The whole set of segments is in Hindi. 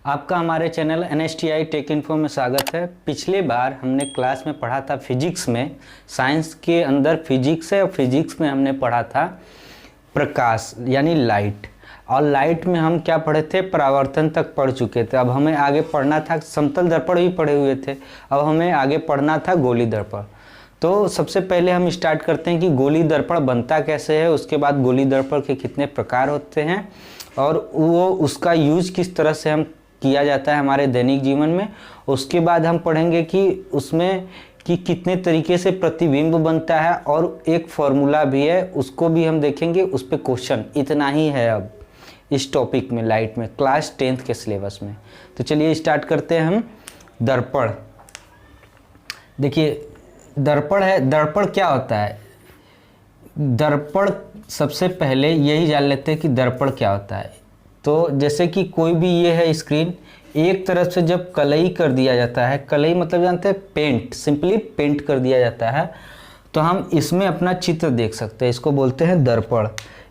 आपका हमारे चैनल NSTI टेक इन्फो में स्वागत है। पिछले बार हमने क्लास में पढ़ा था फिजिक्स में, साइंस के अंदर फिजिक्स है और फिजिक्स में हमने पढ़ा था प्रकाश यानी लाइट। और लाइट में हम क्या पढ़े थे, परावर्तन तक पढ़ चुके थे। अब हमें आगे पढ़ना था, समतल दर्पण भी पढ़े हुए थे, अब हमें आगे पढ़ना था गोली दर्पण। तो सबसे पहले हम स्टार्ट करते हैं कि गोली दर्पण बनता कैसे है, उसके बाद गोली दर्पण के कितने प्रकार होते हैं और वो उसका यूज किस तरह से हम किया जाता है हमारे दैनिक जीवन में। उसके बाद हम पढ़ेंगे कि उसमें कि कितने तरीके से प्रतिबिंब बनता है और एक फॉर्मूला भी है, उसको भी हम देखेंगे, उस पर क्वेश्चन। इतना ही है अब इस टॉपिक में, लाइट में, क्लास 10th के सिलेबस में। तो चलिए स्टार्ट करते हैं हम। दर्पण, देखिए दर्पण है। दर्पण क्या होता है? दर्पण सबसे पहले यही जान लेते हैं कि दर्पण क्या होता है। तो जैसे कि कोई भी ये है स्क्रीन, एक तरफ से जब कलई कर दिया जाता है, कलई मतलब जानते हैं पेंट, सिंपली पेंट कर दिया जाता है, तो हम इसमें अपना चित्र देख सकते हैं। इसको बोलते हैं दर्पण।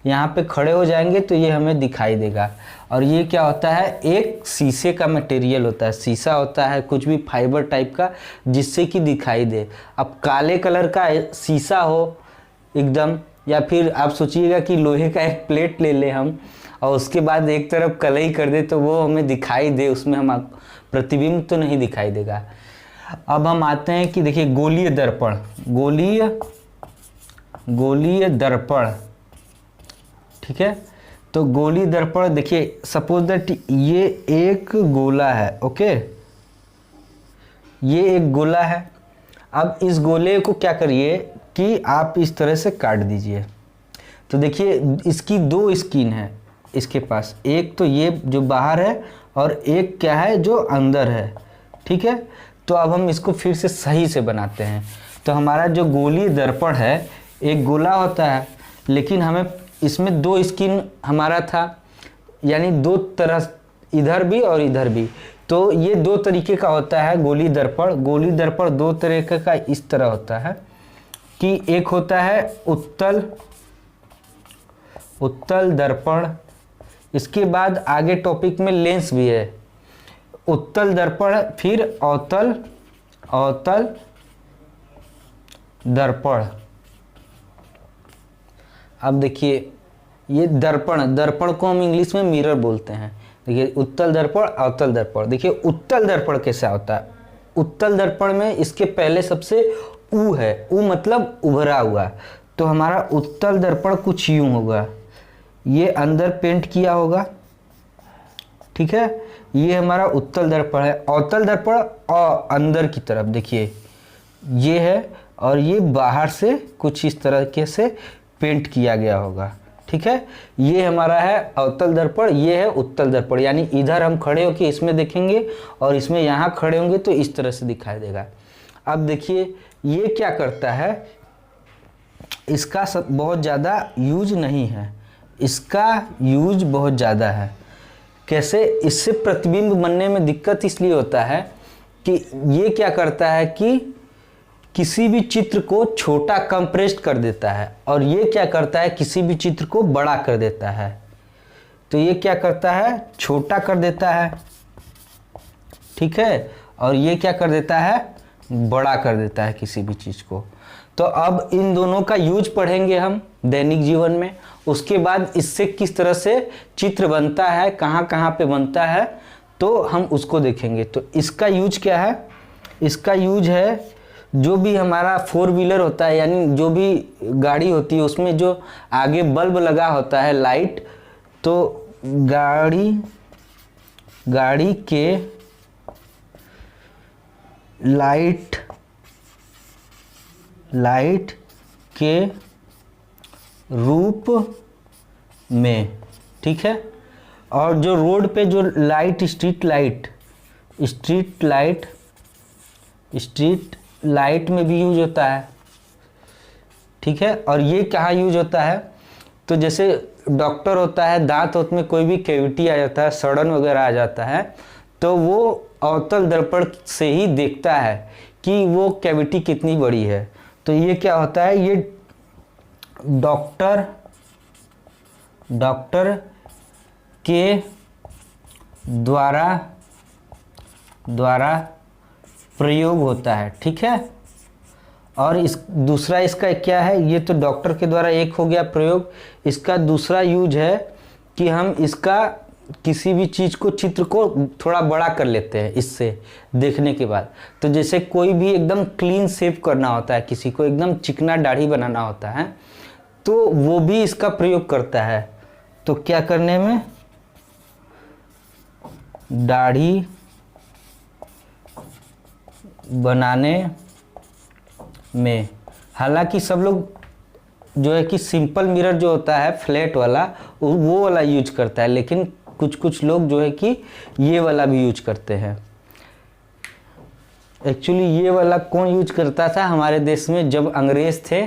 यहाँ पे खड़े हो जाएंगे तो ये हमें दिखाई देगा। और ये क्या होता है, एक शीशे का मटेरियल होता है, शीशा होता है, कुछ भी फाइबर टाइप का, जिससे कि दिखाई दे। अब काले कलर का शीशा हो एकदम, या फिर आप सोचिएगा कि लोहे का एक प्लेट ले लें हम और उसके बाद एक तरफ कलई कर दे तो वो हमें दिखाई दे, उसमें हम प्रतिबिंब तो नहीं दिखाई देगा। अब हम आते हैं कि देखिए गोलीय दर्पण, गोलीय दर्पण, ठीक है। तो गोलीय दर्पण देखिए, सपोज दैट ये एक गोला है, ओके, ये एक गोला है। अब इस गोले को क्या करिए कि आप इस तरह से काट दीजिए। तो देखिए इसकी दो स्किन है इसके पास, एक तो ये जो बाहर है और एक क्या है जो अंदर है, ठीक है। तो अब हम इसको फिर से सही से बनाते हैं। तो हमारा जो गोलीय दर्पण है, एक गोला होता है, लेकिन हमें इसमें दो स्किन हमारा था, यानी दो तरह, इधर भी और इधर भी। तो ये दो तरीके का होता है गोलीय दर्पण। गोलीय दर्पण दो तरीके का इस तरह होता है कि एक होता है उत्तल दर्पण। इसके बाद आगे टॉपिक में लेंस भी है, उत्तल दर्पण, फिर अवतल दर्पण। अब देखिए ये दर्पण को हम इंग्लिश में मिरर बोलते हैं। देखिए उत्तल दर्पण, अवतल दर्पण। देखिए उत्तल दर्पण कैसा होता है, उत्तल दर्पण में इसके पहले सबसे उ है, उ मतलब उभरा हुआ। तो हमारा उत्तल दर्पण कुछ यूं होगा, ये अंदर पेंट किया होगा, ठीक है, ये हमारा उत्तल दर्पण है। अवतल दर्पण और अंदर की तरफ देखिए ये है, और ये बाहर से कुछ इस तरह से पेंट किया गया होगा, ठीक है। ये हमारा है अवतल दर्पण, ये है उत्तल दर्पण। यानी इधर हम खड़े होकर इसमें देखेंगे और इसमें यहाँ खड़े होंगे तो इस तरह से दिखाई देगा। अब देखिए ये क्या करता है, इसका बहुत ज़्यादा यूज नहीं है, इसका यूज बहुत ज़्यादा है। कैसे? इससे प्रतिबिंब बनने में दिक्कत इसलिए होता है कि ये क्या करता है कि किसी भी चित्र को छोटा कंप्रेस्ड कर देता है, और ये क्या करता है, किसी भी चित्र को बड़ा कर देता है। तो ये क्या करता है, छोटा कर देता है, ठीक है, और ये क्या कर देता है, बड़ा कर देता है किसी भी चीज़ को। तो अब इन दोनों का यूज पढ़ेंगे हम दैनिक जीवन में। उसके बाद इससे किस तरह से चित्र बनता है, कहाँ कहाँ पे बनता है, तो हम उसको देखेंगे। तो इसका यूज क्या है, इसका यूज है जो भी हमारा 4 व्हीलर होता है, यानी जो भी गाड़ी होती है उसमें जो आगे बल्ब लगा होता है, लाइट, तो गाड़ी के लाइट के रूप में, ठीक है। और जो रोड पे जो लाइट, स्ट्रीट लाइट में भी यूज होता है, ठीक है। और ये कहाँ यूज होता है, तो जैसे डॉक्टर होता है, दांत होत में कोई भी कैविटी आ जाता है, सड़न वगैरह आ जाता है, तो वो अवतल दर्पण से ही देखता है कि वो कैविटी कितनी बड़ी है। तो ये क्या होता है, ये डॉक्टर के द्वारा द्वारा प्रयोग होता है, ठीक है। और इस दूसरा इसका क्या है, ये तो डॉक्टर के द्वारा एक हो गया प्रयोग। इसका दूसरा यूज है कि हम इसका किसी भी चीज़ को, चित्र को थोड़ा बड़ा कर लेते हैं इससे देखने के बाद। तो जैसे कोई भी एकदम क्लीन शेव करना होता है, किसी को एकदम चिकना दाढ़ी बनाना होता है, तो वो भी इसका प्रयोग करता है। तो क्या करने में, दाढ़ी बनाने में। हालांकि सब लोग जो है कि सिंपल मिरर जो होता है फ्लैट वाला, वो वाला यूज करता है, लेकिन कुछ कुछ लोग जो है कि ये वाला भी यूज करते हैं। एक्चुअली ये वाला कौन यूज करता था हमारे देश में, जब अंग्रेज थे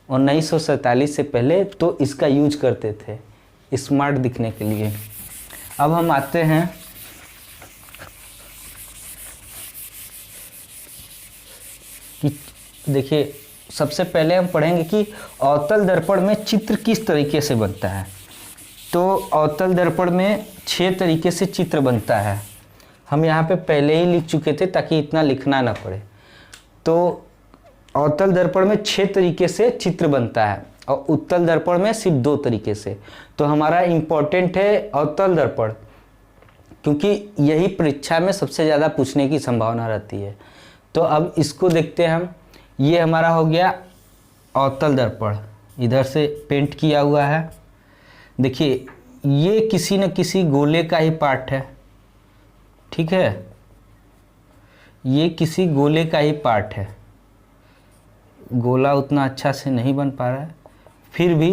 1947 से पहले, तो इसका यूज करते थे स्मार्ट दिखने के लिए। अब हम आते हैं कि देखिए, सबसे पहले हम पढ़ेंगे कि अवतल दर्पण में चित्र किस तरीके से बनता है। तो अवतल दर्पण में 6 तरीके से चित्र बनता है। हम यहाँ पे पहले ही लिख चुके थे ताकि इतना लिखना ना पड़े। तो अवतल दर्पण में 6 तरीके से चित्र बनता है और उत्तल दर्पण में सिर्फ 2 तरीके से। तो हमारा इम्पोर्टेंट है अवतल दर्पण, क्योंकि यही परीक्षा में सबसे ज़्यादा पूछने की संभावना रहती है। तो अब इसको देखते हैं हम। ये हमारा हो गया अवतल दर्पण, इधर से पेंट किया हुआ है। देखिए, ये किसी न किसी गोले का ही पार्ट है, ठीक है। ये किसी गोले का ही पार्ट है। गोला उतना अच्छा से नहीं बन पा रहा है, फिर भी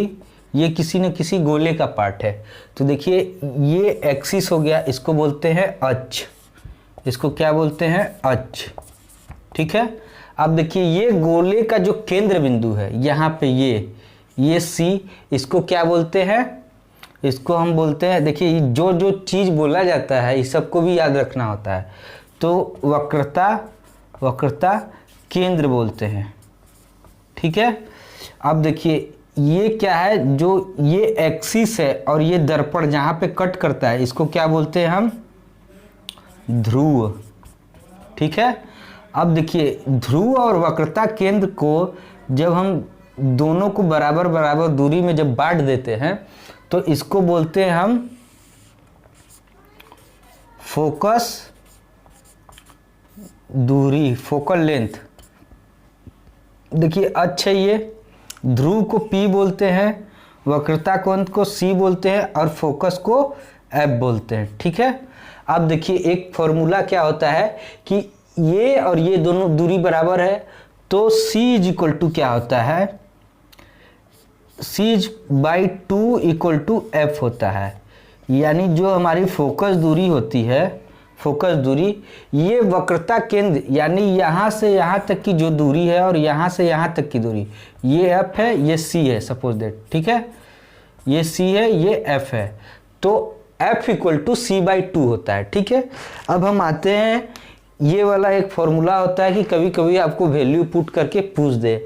ये किसी न किसी गोले का पार्ट है। तो देखिए, ये एक्सिस हो गया, इसको बोलते हैं अक्ष। इसको क्या बोलते हैं, अक्ष, ठीक है। अब देखिए, ये गोले का जो केंद्र बिंदु है यहाँ पे, ये सी, इसको क्या बोलते हैं, इसको हम बोलते हैं, देखिए जो जो चीज़ बोला जाता है इस सबको भी याद रखना होता है। तो वक्रता केंद्र बोलते हैं, ठीक है। अब देखिए, ये क्या है, जो ये एक्सिस है और ये दर्पण जहाँ पे कट करता है, इसको क्या बोलते हैं हम, ध्रुव, ठीक है। अब देखिए, ध्रुव और वक्रता केंद्र को जब हम दोनों को बराबर बराबर दूरी में जब बांट देते हैं, तो इसको बोलते हैं हम फोकस दूरी, फोकल लेंथ। देखिए, अच्छा, ये ध्रुव को P बोलते हैं, वक्रता कोण को C बोलते हैं और फोकस को F बोलते हैं, ठीक है। अब देखिए, एक फॉर्मूला क्या होता है कि ये और ये दोनों दूरी बराबर है, तो C इज इक्वल टू क्या होता है, C/2 इक्वल टू F होता है। यानी जो हमारी फोकस दूरी होती है, फोकस दूरी, ये वक्रता केंद्र यानी यहाँ से यहाँ तक की जो दूरी है और यहाँ से यहाँ तक की दूरी, ये F है, ये C है, सपोज दैट, ठीक है। ये C है, ये F है, तो F इक्वल टू C/2 होता है, ठीक है। अब हम आते हैं, ये वाला एक फॉर्मूला होता है कि कभी कभी आपको वैल्यू पुट करके पूछ दे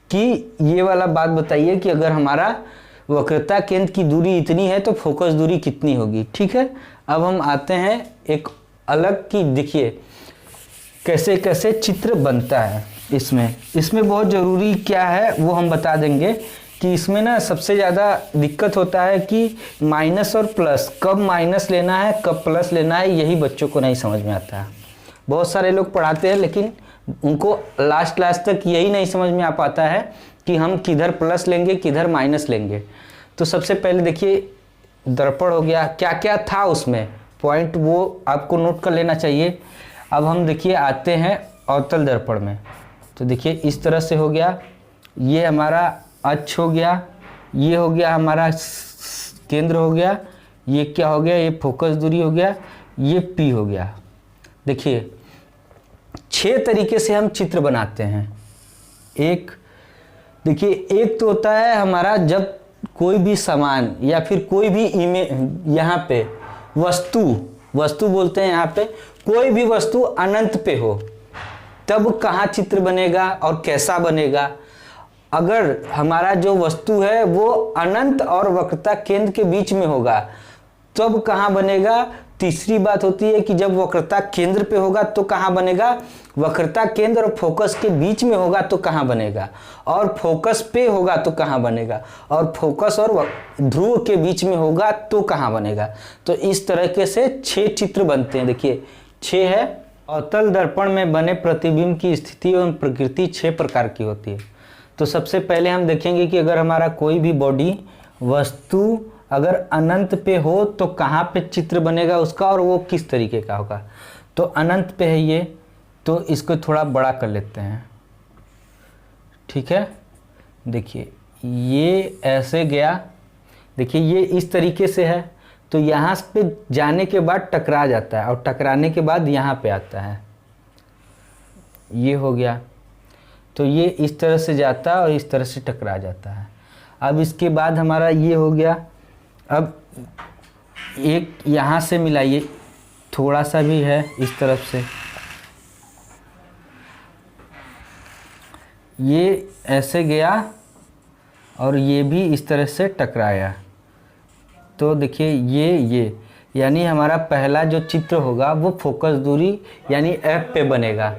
कि ये वाला बात बताइए कि अगर हमारा वक्रता केंद्र की दूरी इतनी है तो फोकस दूरी कितनी होगी, ठीक है। अब हम आते हैं एक अलग की, देखिए कैसे कैसे चित्र बनता है। इसमें बहुत ज़रूरी क्या है वो हम बता देंगे कि इसमें ना सबसे ज़्यादा दिक्कत होता है कि माइनस और प्लस, कब माइनस लेना है कब प्लस लेना है, यही बच्चों को नहीं समझ में आता है। बहुत सारे लोग पढ़ाते हैं लेकिन उनको लास्ट क्लास तक यही नहीं समझ में आ पाता है कि हम किधर प्लस लेंगे किधर माइनस लेंगे। तो सबसे पहले देखिए, दर्पण हो गया, क्या क्या था उसमें पॉइंट, वो आपको नोट कर लेना चाहिए। अब हम देखिए आते हैं अवतल दर्पण में। तो देखिए, इस तरह से हो गया, ये हमारा अक्ष हो गया, ये हो गया हमारा केंद्र हो गया, ये क्या हो गया, ये फोकस दूरी हो गया, ये P हो गया। देखिए, 6 तरीके से हम चित्र बनाते हैं। देखिए, एक तो होता है हमारा जब कोई भी सामान या फिर कोई भी इमेज, यहाँ पे वस्तु बोलते हैं, यहाँ पे कोई भी वस्तु अनंत पे हो तब कहाँ चित्र बनेगा और कैसा बनेगा। अगर हमारा जो वस्तु है वो अनंत और वक्रता केंद्र के बीच में होगा तब कहाँ बनेगा, तीसरी बात होती है कि जब वक्रता केंद्र पे होगा तो कहाँ बनेगा, वक्रता केंद्र और फोकस के बीच में होगा तो कहाँ बनेगा, और फोकस पे होगा तो कहाँ बनेगा, और फोकस और ध्रुव के बीच में होगा तो कहाँ बनेगा। तो इस तरीके से 6 चित्र बनते हैं। देखिए 6 है। अवतल दर्पण में बने प्रतिबिंब की स्थिति एवं प्रकृति 6 प्रकार की होती है। तो सबसे पहले हम देखेंगे कि अगर हमारा कोई भी बॉडी वस्तु अगर अनंत पे हो तो कहाँ पे चित्र बनेगा उसका, और वो किस तरीके का होगा। तो अनंत पे है ये, तो इसको थोड़ा बड़ा कर लेते हैं, ठीक है। देखिए ये ऐसे गया, देखिए ये इस तरीके से है, तो यहाँ पे जाने के बाद टकरा जाता है और टकराने के बाद यहाँ पे आता है, ये हो गया। तो ये इस तरह से जाता है और इस तरह से टकरा जाता है। अब इसके बाद हमारा ये हो गया। अब एक यहाँ से मिलाइए, थोड़ा सा भी है इस तरफ से, ये ऐसे गया और ये भी इस तरह से टकराया। तो देखिए ये यानी हमारा पहला जो चित्र होगा वो फोकस दूरी यानी F पे बनेगा।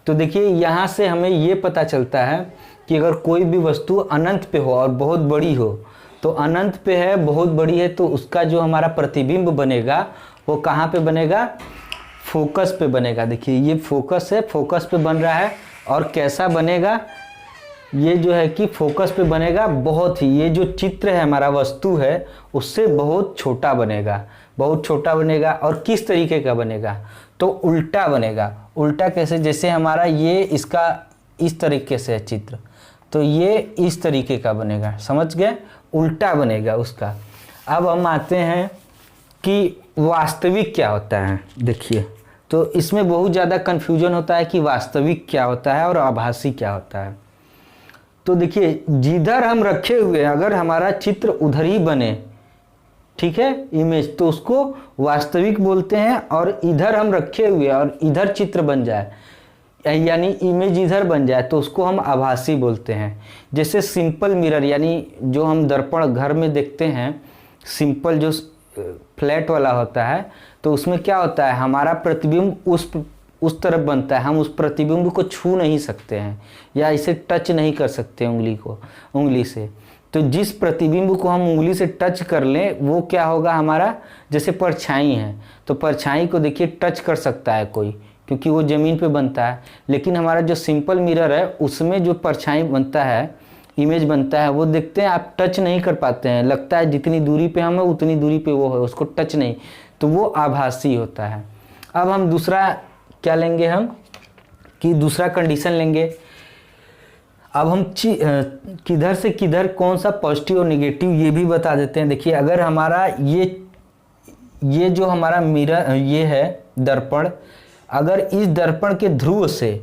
तो देखिए यहाँ से हमें ये पता चलता है कि अगर कोई भी वस्तु अनंत पे हो और बहुत बड़ी हो, तो अनंत पे है, बहुत बड़ी है, तो उसका जो हमारा प्रतिबिंब बनेगा वो कहाँ पे बनेगा, फोकस पे बनेगा। देखिए ये फोकस है, फोकस पे बन रहा है, और कैसा बनेगा, ये जो है कि फोकस पे बनेगा बहुत ही, ये जो चित्र है हमारा वस्तु है उससे बहुत छोटा बनेगा, बहुत छोटा बनेगा। और किस तरीके का बनेगा, तो उल्टा बनेगा। उल्टा कैसे, जैसे हमारा ये इसका इस तरीके से है चित्र, तो ये इस तरीके का बनेगा, समझ गए, उल्टा बनेगा उसका। अब हम आते हैं कि वास्तविक क्या होता है। देखिए तो इसमें बहुत ज़्यादा कन्फ्यूजन होता है कि वास्तविक क्या होता है और आभासी क्या होता है। तो देखिए जिधर हम रखे हुए अगर हमारा चित्र उधर ही बने, ठीक है, इमेज, तो उसको वास्तविक बोलते हैं। और इधर हम रखे हुए और इधर चित्र बन जाए यानी इमेज इधर बन जाए तो उसको हम आभासी बोलते हैं। जैसे सिंपल मिरर यानी जो हम दर्पण घर में देखते हैं, सिंपल जो फ्लैट वाला होता है, तो उसमें क्या होता है, हमारा प्रतिबिंब उस तरफ बनता है, हम उस प्रतिबिंब को छू नहीं सकते हैं या इसे टच नहीं कर सकते उंगली से। तो जिस प्रतिबिंब को हम उंगली से टच कर लें वो क्या होगा हमारा, जैसे परछाई है, तो परछाई को देखिए टच कर सकता है कोई, क्योंकि वो ज़मीन पे बनता है। लेकिन हमारा जो सिंपल मिरर है उसमें जो परछाई बनता है, इमेज बनता है, वो देखते हैं आप टच नहीं कर पाते हैं, लगता है जितनी दूरी पे हम है उतनी दूरी पे वो है, उसको टच नहीं, तो वो आभासी होता है। अब हम दूसरा क्या लेंगे, हम कि दूसरा कंडीशन लेंगे। अब हम किधर से किधर कौन सा पॉजिटिव और नेगेटिव ये भी बता देते हैं। देखिए अगर हमारा ये जो हमारा मिरर ये है दर्पण, अगर इस दर्पण के ध्रुव से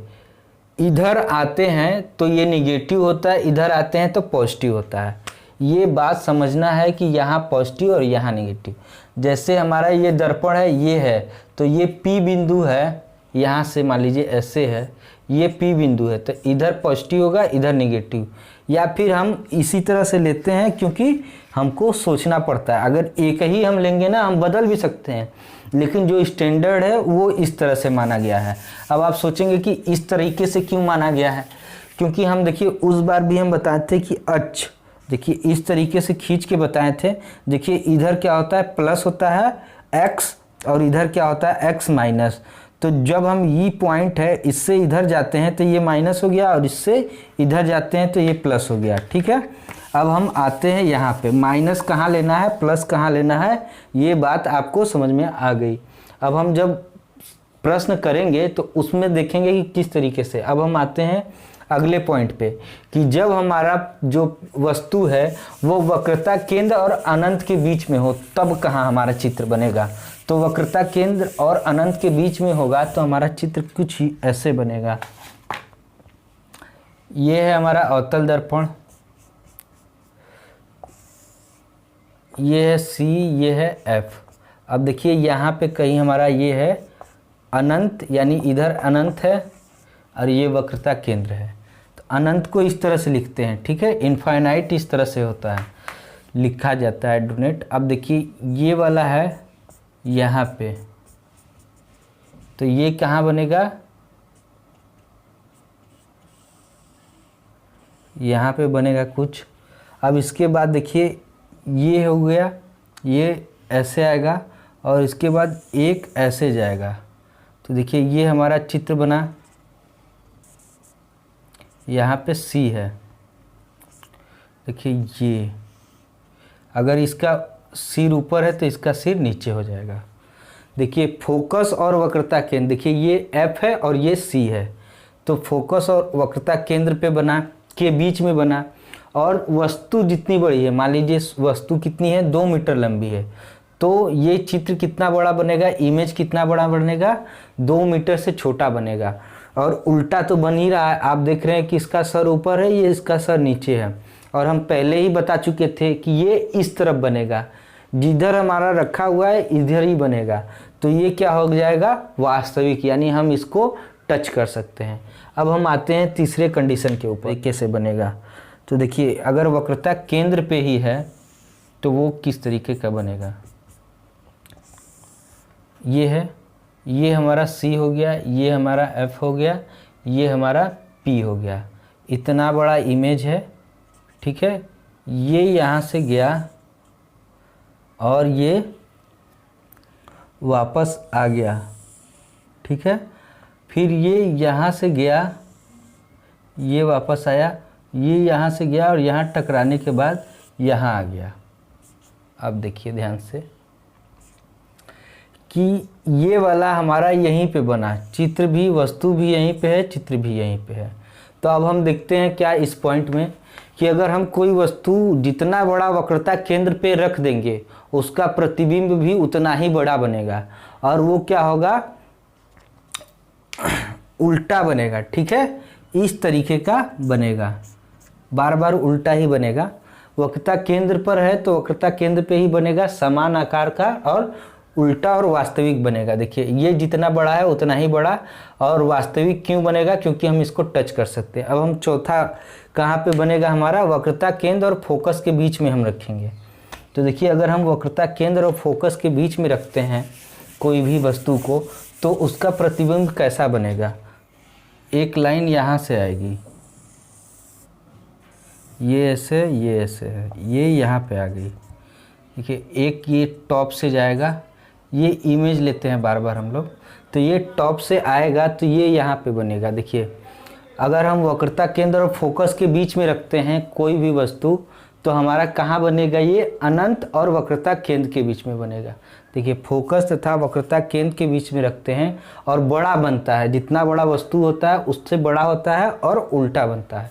इधर आते हैं तो ये नेगेटिव होता है, इधर आते हैं तो पॉजिटिव होता है। ये बात समझना है कि यहाँ पॉजिटिव और यहाँ नेगेटिव। जैसे हमारा ये दर्पण है, ये है, तो ये P बिंदु है, यहाँ से मान लीजिए ऐसे है, ये P बिंदु है, तो इधर पॉजिटिव होगा इधर नेगेटिव। या फिर हम इसी तरह से लेते हैं क्योंकि हमको सोचना पड़ता है। अगर एक ही हम लेंगे ना, हम बदल भी सकते हैं, लेकिन जो स्टैंडर्ड है वो इस तरह से माना गया है। अब आप सोचेंगे कि इस तरीके से क्यों माना गया है, क्योंकि हम देखिए उस बार भी हम बताए थे कि देखिए इस तरीके से खींच के बताए थे। देखिए इधर क्या होता है, प्लस होता है x, और इधर क्या होता है x माइनस। तो जब हम ये पॉइंट है इससे इधर जाते हैं तो ये माइनस हो गया, और इससे इधर जाते हैं तो ये प्लस हो गया, ठीक है। अब हम आते हैं यहाँ पे, माइनस कहाँ लेना है प्लस कहाँ लेना है, ये बात आपको समझ में आ गई। अब हम जब प्रश्न करेंगे तो उसमें देखेंगे कि किस तरीके से। अब हम आते हैं अगले पॉइंट पे कि जब हमारा जो वस्तु है वो वक्रता केंद्र और अनंत के बीच में हो तब कहाँ हमारा चित्र बनेगा। तो वक्रता केंद्र और अनंत के बीच में होगा तो हमारा चित्र कुछ ही ऐसे बनेगा। ये है हमारा अवतल दर्पण, ये है C, ये है F। अब देखिए यहाँ पे कहीं हमारा ये है अनंत, यानी इधर अनंत है और ये वक्रता केंद्र है। तो अनंत को इस तरह से लिखते हैं, ठीक है, इनफाइनाइट इस तरह से होता है, लिखा जाता है डोनेट। अब देखिए ये वाला है, यहाँ पे, तो ये कहाँ बनेगा, यहाँ पे बनेगा कुछ। अब इसके बाद देखिए ये हो गया, ये ऐसे आएगा और इसके बाद एक ऐसे जाएगा। तो देखिए ये हमारा चित्र बना, यहाँ पे सी है। देखिए ये अगर इसका सिर ऊपर है तो इसका सिर नीचे हो जाएगा। देखिए फोकस और वक्रता केंद्र, देखिए ये एफ है और ये सी है, तो फोकस और वक्रता केंद्र पे बना, के बीच में बना। और वस्तु जितनी बड़ी है, मान लीजिए वस्तु कितनी है, 2 मीटर लंबी है, तो ये चित्र कितना बड़ा बनेगा, इमेज कितना बड़ा बनेगा, 2 मीटर से छोटा बनेगा। और उल्टा तो बन ही रहा है, आप देख रहे हैं कि इसका सर ऊपर है, ये इसका सर नीचे है। और हम पहले ही बता चुके थे कि ये इस तरफ बनेगा, जिधर हमारा रखा हुआ है इधर ही बनेगा। तो ये क्या हो जाएगा, वास्तविक, यानी हम इसको टच कर सकते हैं। अब हम आते हैं तीसरे कंडीशन के ऊपर, कैसे बनेगा। तो देखिए अगर वक्रता केंद्र पे ही है तो वो किस तरीके का बनेगा। ये है, ये हमारा C हो गया, ये हमारा F हो गया, ये हमारा P हो गया। इतना बड़ा इमेज है, ठीक है। ये यहाँ से गया और ये वापस आ गया, ठीक है। फिर ये यहाँ से गया, ये वापस आया, ये यहाँ से गया और यहाँ टकराने के बाद यहाँ आ गया। अब देखिए ध्यान से कि ये वाला हमारा यहीं पे बना, चित्र भी, वस्तु भी यहीं पे है, चित्र भी यहीं पे है। तो अब हम देखते हैं क्या इस पॉइंट में कि अगर हम कोई वस्तु जितना बड़ा वक्रता केंद्र पे रख देंगे उसका प्रतिबिंब भी उतना ही बड़ा बनेगा और वो क्या होगा, उल्टा बनेगा, ठीक है। इस तरीके का बनेगा, बार बार उल्टा ही बनेगा। वक्रता केंद्र पर है तो वक्रता केंद्र पे ही बनेगा, समान आकार का, और उल्टा और वास्तविक बनेगा। देखिए ये जितना बड़ा है उतना ही बड़ा, और वास्तविक क्यों बनेगा, क्योंकि हम इसको टच कर सकते हैं। अब हम चौथा कहाँ पे बनेगा, हमारा वक्रता केंद्र और फोकस के बीच में हम रखेंगे। तो देखिए अगर हम वक्रता केंद्र और फोकस के बीच में रखते हैं कोई भी वस्तु को, तो उसका प्रतिबिंब कैसा बनेगा। एक लाइन यहाँ से आएगी, ये ऐसे है, ये यहाँ पे आ गई। देखिए एक ये टॉप से जाएगा, ये इमेज लेते हैं बार बार हम लोग, तो ये टॉप से आएगा तो ये यहाँ पे बनेगा। देखिए अगर हम वक्रता केंद्र और फोकस के बीच में रखते हैं कोई भी वस्तु, तो हमारा कहाँ बनेगा, ये अनंत और वक्रता केंद्र के बीच में बनेगा। देखिए फोकस तथा वक्रता केंद्र के बीच में रखते हैं और बड़ा बनता है, जितना बड़ा वस्तु होता है उससे बड़ा होता है और उल्टा बनता है।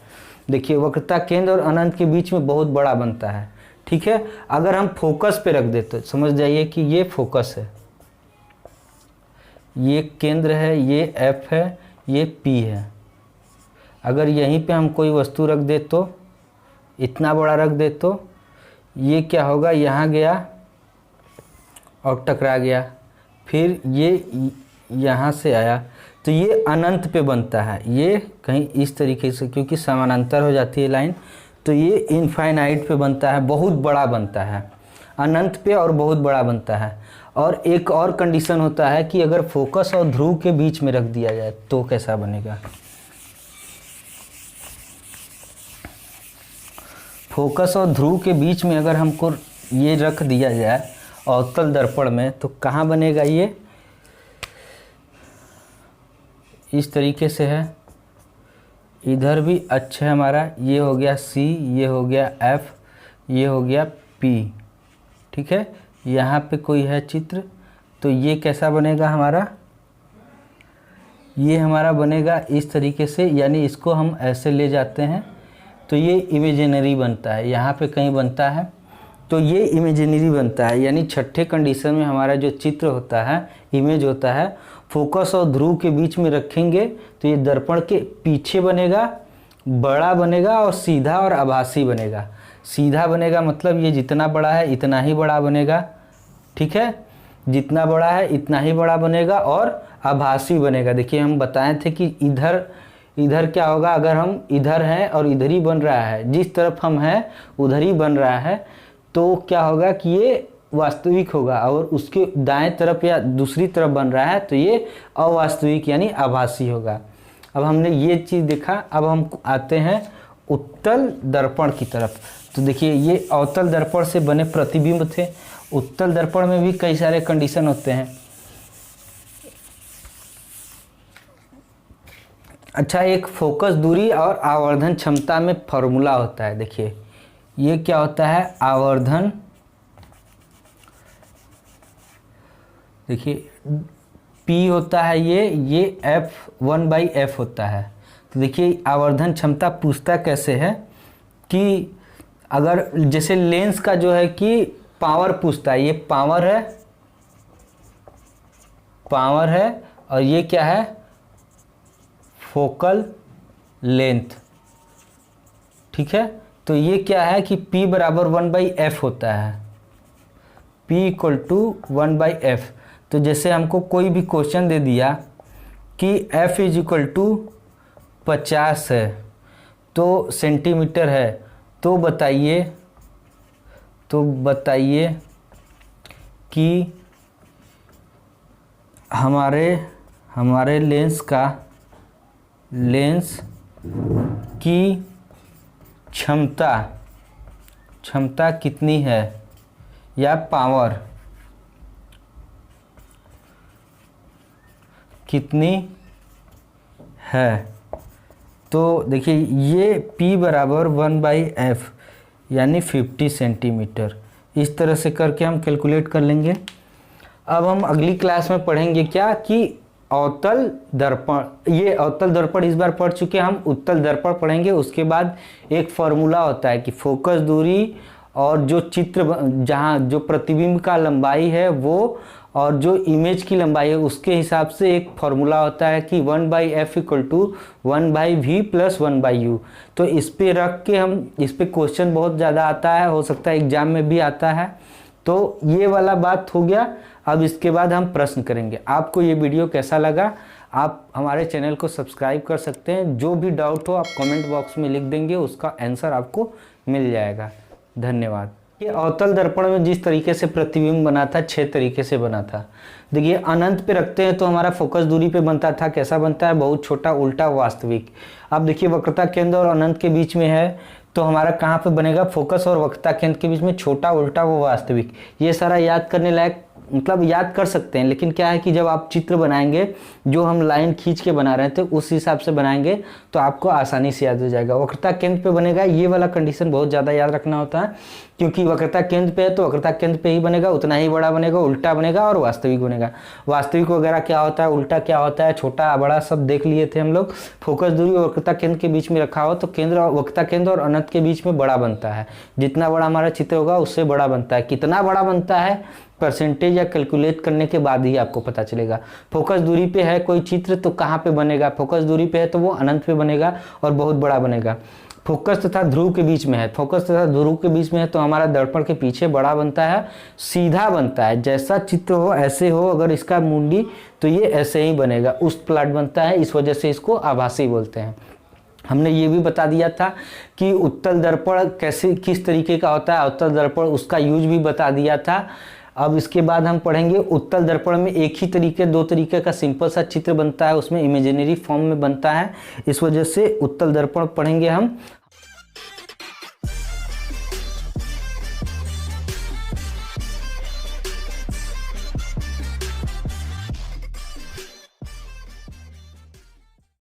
देखिए वक्रता केंद्र और अनंत के बीच में बहुत बड़ा बनता है, ठीक है। अगर हम फोकस पे रख देते तो समझ जाइए कि ये फोकस है, ये केंद्र है, ये F है, ये P है। अगर यहीं पे हम कोई वस्तु रख दे तो, इतना बड़ा रख दे तो ये क्या होगा, यहाँ गया और टकरा गया, फिर ये यहाँ से आया, तो ये अनंत पे बनता है। ये कहीं इस तरीके से, क्योंकि समानांतर हो जाती है लाइन, तो ये इनफाइनाइट पे बनता है, बहुत बड़ा बनता है, अनंत पे और बहुत बड़ा बनता है। और एक और कंडीशन होता है कि अगर फोकस और ध्रुव के बीच में रख दिया जाए तो कैसा बनेगा। फोकस और ध्रुव के बीच में अगर हमको ये रख दिया जाए अवतल दर्पण में, तो कहाँ बनेगा, ये इस तरीके से है। इधर भी अच्छा है हमारा, ये हो गया C, ये हो गया F, ये हो गया P, ठीक है। यहाँ पे कोई है चित्र, तो ये कैसा बनेगा हमारा, ये हमारा बनेगा इस तरीके से, यानी इसको हम ऐसे ले जाते हैं तो ये इमेजिनरी बनता है, यहाँ पे कहीं बनता है तो ये इमेजिनरी बनता है। यानी छठे कंडीशन में हमारा जो चित्र होता है, इमेज होता है, फोकस और ध्रुव के बीच में रखेंगे तो ये दर्पण के पीछे बनेगा, बड़ा बनेगा और सीधा और आभासी बनेगा। सीधा बनेगा मतलब ये जितना बड़ा है इतना ही बड़ा बनेगा, ठीक है, जितना बड़ा है इतना ही बड़ा बनेगा, और आभासी बनेगा। देखिए हम बताए थे कि इधर क्या होगा, अगर हम इधर हैं और इधर ही बन रहा है, जिस तरफ हम हैं उधर ही बन रहा है, तो क्या होगा कि ये वास्तविक होगा और उसके दाएं तरफ या दूसरी तरफ बन रहा है तो ये अवास्तविक यानी आभासी होगा। अब हमने ये चीज़ देखा, अब हम आते हैं उत्तल दर्पण की तरफ। तो देखिए ये अवतल दर्पण से बने प्रतिबिंब थे। उत्तल दर्पण में भी कई सारे कंडीशन होते हैं। अच्छा, एक फोकस दूरी और आवर्धन क्षमता में फॉर्मूला होता है। देखिए ये क्या होता है, आवर्धन, देखिए P होता है ये F1/F होता है। तो देखिए आवर्धन क्षमता पूछता कैसे है कि अगर जैसे लेंस का जो है कि पावर पूछता है, ये पावर है और ये क्या है, फोकल लेंथ, ठीक है। तो ये क्या है कि P बराबर 1/F होता है, P इक्वल टू 1/F। तो जैसे हमको कोई भी क्वेश्चन दे दिया कि F इज इक्वल टू 50 है तो सेंटीमीटर है, तो बताइए कि हमारे लेंस की क्षमता कितनी है या पावर कितनी है। तो देखिए ये P बराबर 1/F यानी 50 सेंटीमीटर, इस तरह से करके हम कैलकुलेट कर लेंगे। अब हम अगली क्लास में पढ़ेंगे क्या कि अवतल दर्पण। ये अवतल दर्पण इस बार पढ़ चुके, हम उत्तल दर्पण पढ़ेंगे। उसके बाद एक फॉर्मूला होता है कि फोकस दूरी और जो चित्र जहाँ जो प्रतिबिंब का लंबाई है वो और जो इमेज की लंबाई है उसके हिसाब से एक फॉर्मूला होता है कि 1/F equal to 1/V plus 1/U। तो इस पे रख के हम, इस पे क्वेश्चन बहुत ज़्यादा आता है, हो सकता है एग्जाम में भी आता है। तो ये वाला बात हो गया। अब इसके बाद हम प्रश्न करेंगे। आपको ये वीडियो कैसा लगा, आप हमारे चैनल को सब्सक्राइब कर सकते हैं। जो भी डाउट हो आप कमेंट बॉक्स में लिख देंगे, उसका आंसर आपको मिल जाएगा। धन्यवाद। ये अवतल दर्पण में जिस तरीके से प्रतिबिंब बना था 6 तरीके से बना था। देखिए अनंत पे रखते हैं तो हमारा फोकस दूरी पे बनता था, कैसा बनता है, बहुत छोटा उल्टा वास्तविक। अब देखिए वक्रता केंद्र और अनंत के बीच में है तो हमारा कहाँ पे बनेगा, फोकस और वक्रता केंद्र के बीच में छोटा उल्टा वो वास्तविक। ये सारा याद करने लायक, मतलब याद कर सकते हैं, लेकिन क्या है कि जब आप चित्र बनाएंगे, जो हम लाइन खींच के बना रहे थे उस हिसाब से बनाएंगे तो आपको आसानी से याद हो जाएगा। वक्रता केंद्र पे बनेगा, ये वाला कंडीशन बहुत ज़्यादा याद रखना होता है, क्योंकि वक्रता केंद्र पे है तो वक्रता केंद्र पे ही बनेगा, उतना ही बड़ा बनेगा, उल्टा बनेगा और वास्तविक बनेगा। वास्तविक वगैरह क्या होता है, उल्टा क्या होता है, छोटा बड़ा सब देख लिए थे हम लोग। फोकस दूरी और वक्रता केंद्र के बीच में रखा हो तो वक्रता केंद्र और अनंत के बीच में बड़ा बनता है। जितना बड़ा हमारा चित्र होगा उससे बड़ा बनता है। कितना बड़ा बनता है परसेंटेज या कैलकुलेट करने के बाद ही आपको पता चलेगा। फोकस दूरी पे है कोई चित्र तो कहाँ पे बनेगा, फोकस दूरी पे है तो वो अनंत पे बनेगा और बहुत बड़ा बनेगा। फोकस तथा ध्रुव के बीच में है, फोकस तथा ध्रुव के बीच में है तो हमारा दर्पण के पीछे बड़ा बनता है, सीधा बनता है, जैसा चित्र हो ऐसे हो, अगर इसका मुंडी तो ये ऐसे ही बनेगा, उस प्लाट बनता है, इस वजह से इसको आभासी बोलते हैं। हमने ये भी बता दिया था कि उत्तल दर्पण कैसे किस तरीके का होता है, अवतल दर्पण उसका यूज भी बता दिया था। अब इसके बाद हम पढ़ेंगे उत्तल दर्पण में एक ही तरीके, 2 तरीके का सिंपल सा चित्र बनता है, उसमें इमेजिनरी फॉर्म में बनता है, इस वजह से उत्तल दर्पण पढ़ेंगे हम।